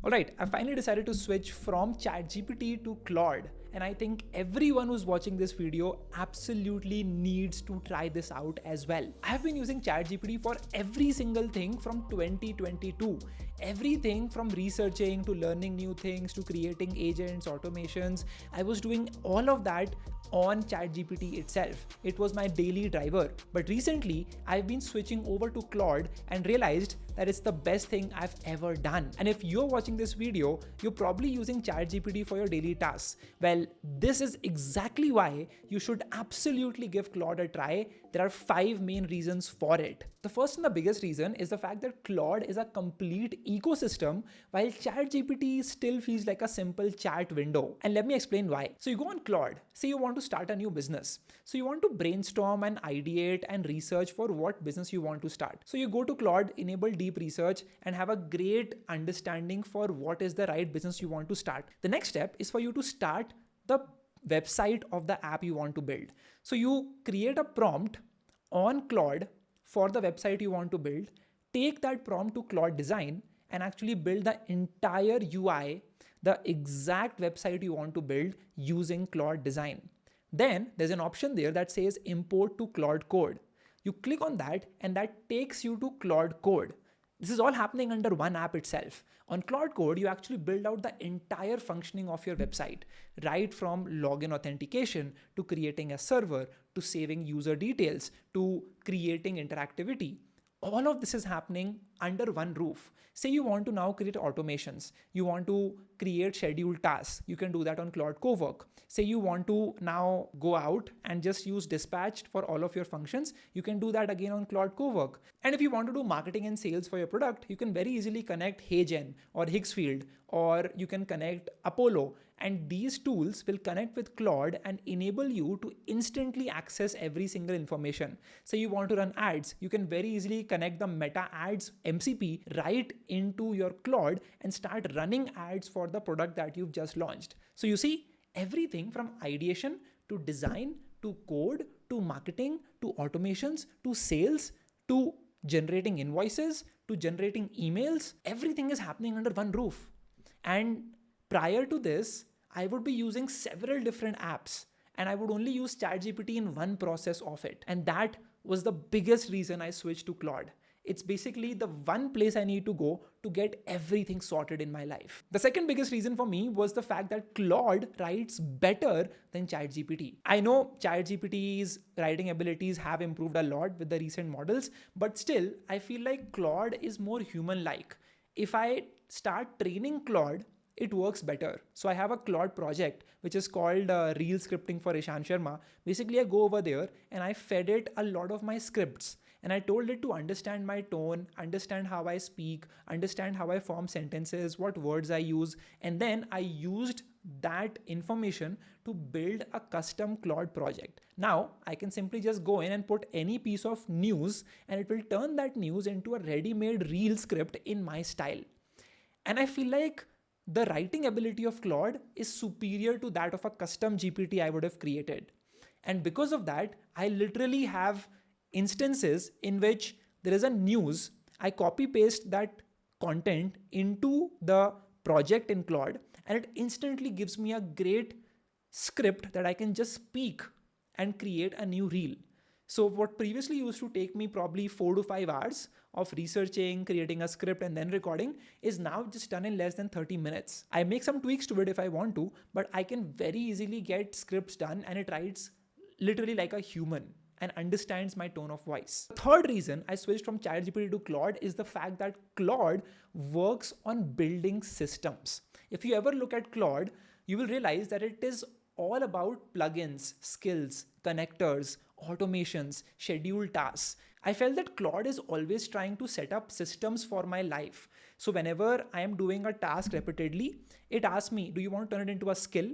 Alright, I finally decided to switch from ChatGPT to Claude, and I think everyone who's watching this video absolutely needs to try this out as well. I've been using ChatGPT for every single thing from 2022. Everything from researching to learning new things to creating agents, automations. I was doing all of that on ChatGPT itself. It was my daily driver. But recently, I've been switching over to Claude and realized that it's the best thing I've ever done. And if you're watching this video, you're probably using ChatGPT for your daily tasks. Well, this is exactly why you should absolutely give Claude a try. There are 5 main reasons for it. The first and the biggest reason is the fact that Claude is a complete ecosystem, while ChatGPT still feels like a simple chat window. And let me explain why. So you go on Claude, say you want to start a new business. So you want to brainstorm and ideate and research for what business you want to start. So you go to Claude, enable deep research, and have a great understanding for what is the right business you want to start. The next step is for you to start the website of the app you want to build. So you create a prompt on Claude for the website you want to build, take that prompt to Claude Design and actually build the entire UI, the exact website you want to build using Claude Design. Then there's an option there that says import to Claude Code. You click on that and that takes you to Claude Code. This is all happening under one app itself. On Claude Code, you actually build out the entire functioning of your website, right from login authentication to creating a server, to saving user details, to creating interactivity. All of this is happening under one roof. Say you want to now create automations. You want to create scheduled tasks. You can do that on Claude Cowork. Say you want to now go out and just use Dispatched for all of your functions. You can do that again on Claude Cowork. And if you want to do marketing and sales for your product, you can very easily connect HeyGen or Higgsfield, or you can connect Apollo. And these tools will connect with Claude and enable you to instantly access every single information. Say you want to run ads, you can very easily connect the Meta Ads MCP right into your Claude and start running ads for the product that you've just launched. So you see, everything from ideation to design to code to marketing to automations to sales to generating invoices to generating emails, everything is happening under one roof. And prior to this, I would be using several different apps and I would only use ChatGPT in one process of it. And that was the biggest reason I switched to Claude. It's basically the one place I need to go to get everything sorted in my life. The second biggest reason for me was the fact that Claude writes better than ChatGPT. I know ChatGPT's writing abilities have improved a lot with the recent models, but still, I feel like Claude is more human-like. If I start training Claude, it works better. So I have a Claude project, which is called Reel Scripting for Ishan Sharma. Basically, I go over there and I fed it a lot of my scripts. And I told it to understand my tone, understand how I speak, understand how I form sentences, what words I use. And then I used that information to build a custom Claude project. Now, I can simply just go in and put any piece of news and it will turn that news into a ready-made reel script in my style. And I feel like the writing ability of Claude is superior to that of a custom GPT I would have created. And because of that, I literally have instances in which there is a news, I copy paste that content into the project in Claude, and it instantly gives me a great script that I can just speak and create a new reel. So what previously used to take me probably 4 to 5 hours of researching, creating a script and then recording is now just done in less than 30 minutes. I make some tweaks to it if I want to, but I can very easily get scripts done and it writes literally like a human and understands my tone of voice. The third reason I switched from ChatGPT to Claude is the fact that Claude works on building systems. If you ever look at Claude, you will realize that it is all about plugins, skills, connectors, automations, scheduled tasks. I felt that Claude is always trying to set up systems for my life. So whenever I am doing a task repeatedly, it asks me, do you want to turn it into a skill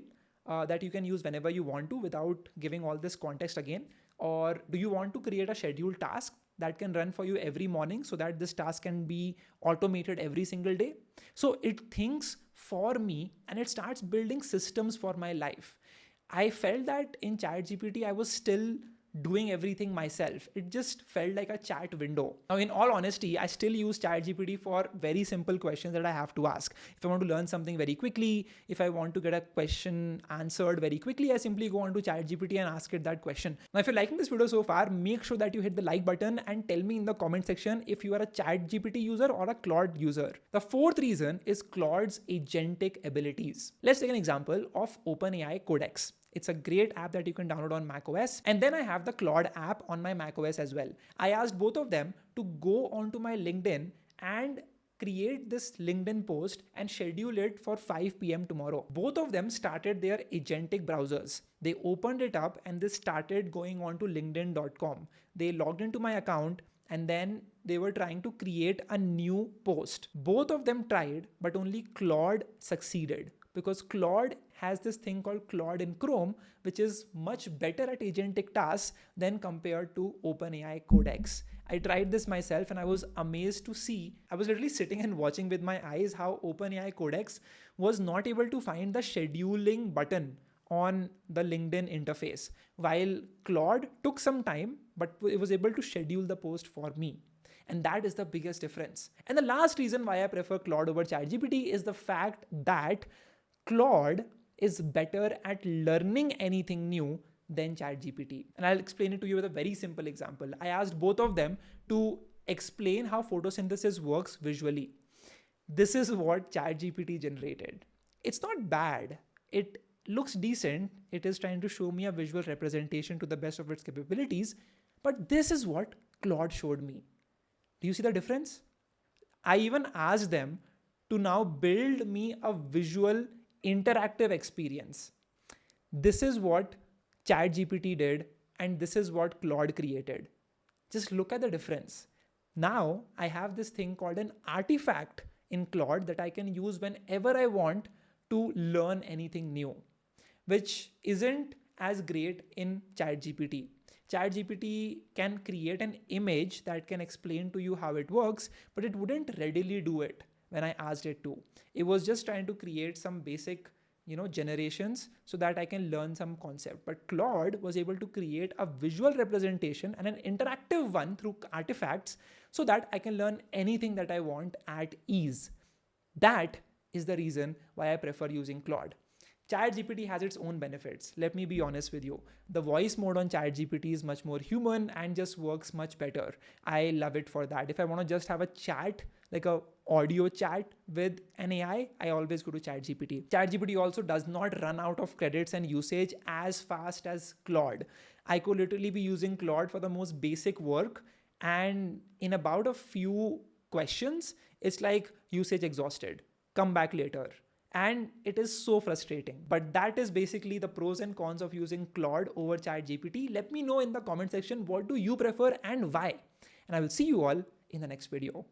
that you can use whenever you want to without giving all this context again? Or do you want to create a scheduled task that can run for you every morning so that this task can be automated every single day? So it thinks for me and it starts building systems for my life. I felt that in ChatGPT, I was still doing everything myself. It just felt like a chat window. Now, in all honesty, I still use ChatGPT for very simple questions that I have to ask. If I want to learn something very quickly, if I want to get a question answered very quickly, I simply go on to ChatGPT and ask it that question. Now, if you're liking this video so far, make sure that you hit the like button and tell me in the comment section if you are a ChatGPT user or a Claude user. The fourth reason is Claude's agentic abilities. Let's take an example of OpenAI Codex. It's a great app that you can download on macOS. And then I have the Claude app on my macOS as well. I asked both of them to go onto my LinkedIn and create this LinkedIn post and schedule it for 5 p.m. tomorrow. Both of them started their agentic browsers. They opened it up and they started going on to linkedin.com. They logged into my account and then they were trying to create a new post. Both of them tried, but only Claude succeeded, because Claude has this thing called Claude in Chrome, which is much better at agentic tasks than compared to OpenAI Codex. I tried this myself and I was amazed to see, I was literally sitting and watching with my eyes how OpenAI Codex was not able to find the scheduling button on the LinkedIn interface, while Claude took some time, but it was able to schedule the post for me. And that is the biggest difference. And the last reason why I prefer Claude over ChatGPT is the fact that Claude is better at learning anything new than ChatGPT. And I'll explain it to you with a very simple example. I asked both of them to explain how photosynthesis works visually. This is what ChatGPT generated. It's not bad. It looks decent. It is trying to show me a visual representation to the best of its capabilities. But this is what Claude showed me. Do you see the difference? I even asked them to now build me a visual interactive experience. This is what ChatGPT did, and this is what Claude created. Just look at the difference. Now I have this thing called an artifact in Claude that I can use whenever I want to learn anything new, which isn't as great in ChatGPT. ChatGPT can create an image that can explain to you how it works, but it wouldn't readily do it when I asked it to. It was just trying to create some basic, generations so that I can learn some concept. But Claude was able to create a visual representation and an interactive one through artifacts so that I can learn anything that I want at ease. That is the reason why I prefer using Claude. ChatGPT has its own benefits. Let me be honest with you. The voice mode on ChatGPT is much more human and just works much better. I love it for that. If I want to just have a chat, like a audio chat with an AI, I always go to ChatGPT. ChatGPT also does not run out of credits and usage as fast as Claude. I could literally be using Claude for the most basic work, and in about a few questions, it's like usage exhausted. Come back later. And it is so frustrating. But that is basically the pros and cons of using Claude over ChatGPT. Let me know in the comment section, what do you prefer and why? And I will see you all in the next video.